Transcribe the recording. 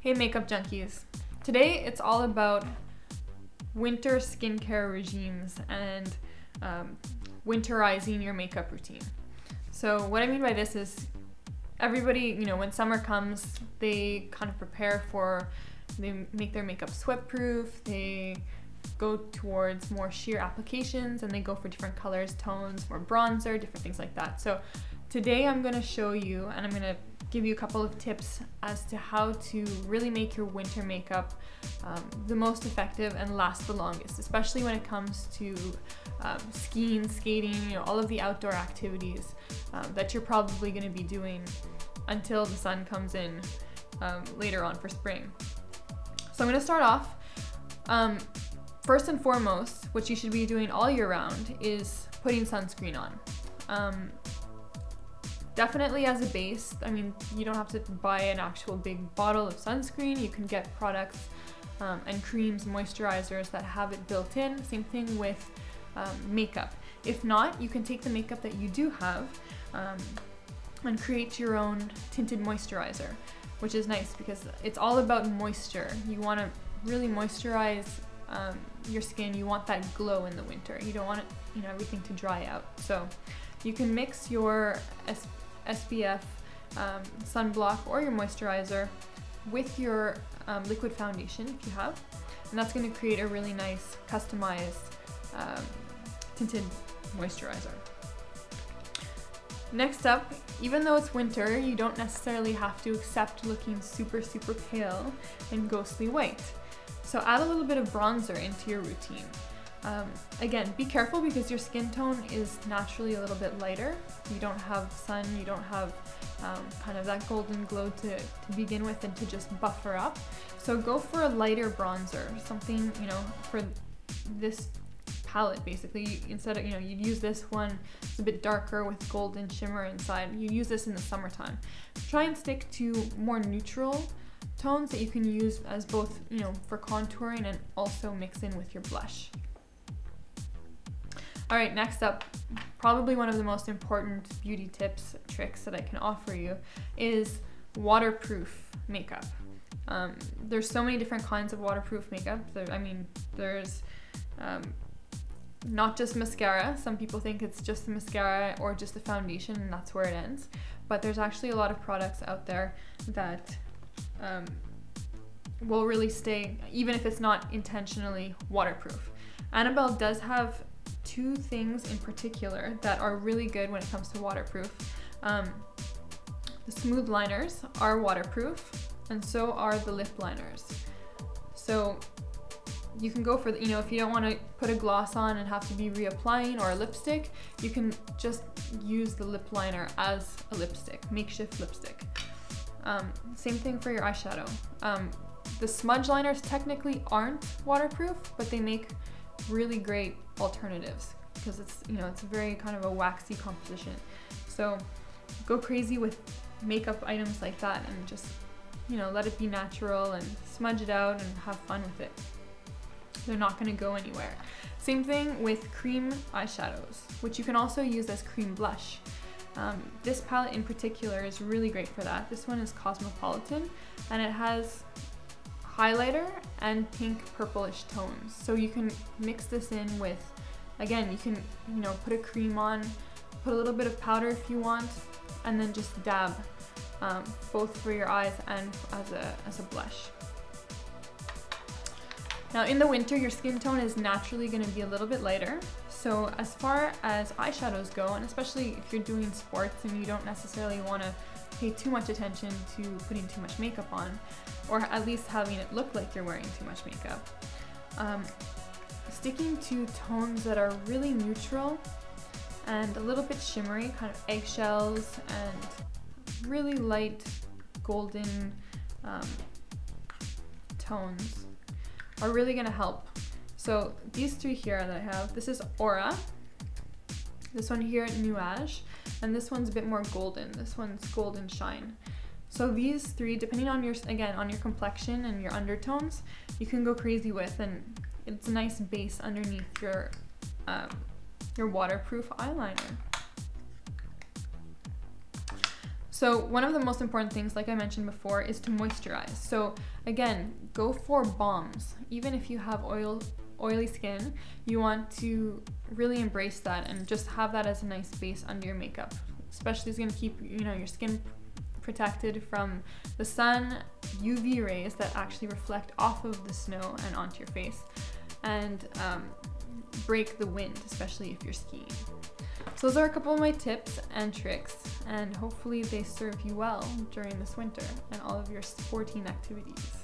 Hey makeup junkies. Today it's all about winter skincare regimes and winterizing your makeup routine. So what I mean by this is everybody, when summer comes, they kind of they make their makeup sweat proof, they go towards more sheer applications, and they go for different colors, tones, more bronzer, different things like that. So today I'm going to show you, and I'm going to give you a couple of tips as to how to really make your winter makeup the most effective and last the longest, especially when it comes to skiing, skating, all of the outdoor activities that you're probably going to be doing until the sun comes in later on for spring. So I'm going to start off. First and foremost, what you should be doing all year round is putting sunscreen on. Definitely as a base. I mean, you don't have to buy an actual big bottle of sunscreen. You can get products and creams, moisturizers that have it built in. Same thing with makeup. If not, you can take the makeup that you do have and create your own tinted moisturizer, which is nice because it's all about moisture. You want to really moisturize your skin. You want that glow in the winter. You don't want it, everything to dry out. So you can mix your SPF sunblock or your moisturizer with your liquid foundation if you have, and that's going to create a really nice customized tinted moisturizer. Next up, even though it's winter, you don't necessarily have to accept looking super pale and ghostly white. So add a little bit of bronzer into your routine. Again, be careful because your skin tone is naturally a little bit lighter. You don't have sun, you don't have kind of that golden glow to begin with and to just buffer up. So go for a lighter bronzer, something, for this palette basically. Instead of, you'd use this one, it's a bit darker with golden shimmer inside. You use this in the summertime. Try and stick to more neutral tones that you can use as both, for contouring and also mix in with your blush. All right, next up, probably one of the most important beauty tricks that I can offer you is waterproof makeup. There's so many different kinds of waterproof makeup. There's not just mascara. Some people think it's just the mascara or just the foundation and that's where it ends. But there's actually a lot of products out there that will really stay, even if it's not intentionally waterproof. Annabelle does have two things in particular that are really good when it comes to waterproof. The smooth liners are waterproof, and so are the lip liners. So you can go for the, if you don't want to put a gloss on and have to be reapplying, or a lipstick, you can just use the lip liner as a lipstick, makeshift lipstick. Same thing for your eyeshadow. The smudge liners technically aren't waterproof, but they make really great alternatives because it's it's a very kind of a waxy composition. So go crazy with makeup items like that and just let it be natural and smudge it out and have fun with it. They're not going to go anywhere. Same thing with cream eyeshadows, which you can also use as cream blush. This palette in particular is really great for that. This one is Cosmopolitan and it has highlighter and pink purplish tones. So you can mix this in with, again, you can put a cream on, put a little bit of powder if you want, and then just dab both for your eyes and as a blush. Now in the winter, your skin tone is naturally going to be a little bit lighter. So as far as eyeshadows go, and especially if you're doing sports and you don't necessarily want to pay too much attention to putting too much makeup on, or at least having it look like you're wearing too much makeup, sticking to tones that are really neutral and a little bit shimmery, kind of eggshells and really light golden tones are really going to help. So these three here that I have, this is Aura, this one here Nuage, and this one's a bit more golden. This one's Golden Shine. So these three, depending on your complexion and your undertones, you can go crazy with, and it's a nice base underneath your waterproof eyeliner. So one of the most important things, like I mentioned before, is to moisturize. So again, go for balms. Even if you have oily skin, you want to really embrace that and just have that as a nice base under your makeup. Especially it's going to keep, you know, your skin protected from the sun, UV rays that actually reflect off of the snow and onto your face, and break the wind, especially if you're skiing. So those are a couple of my tips and tricks, and hopefully they serve you well during this winter and all of your sporting activities.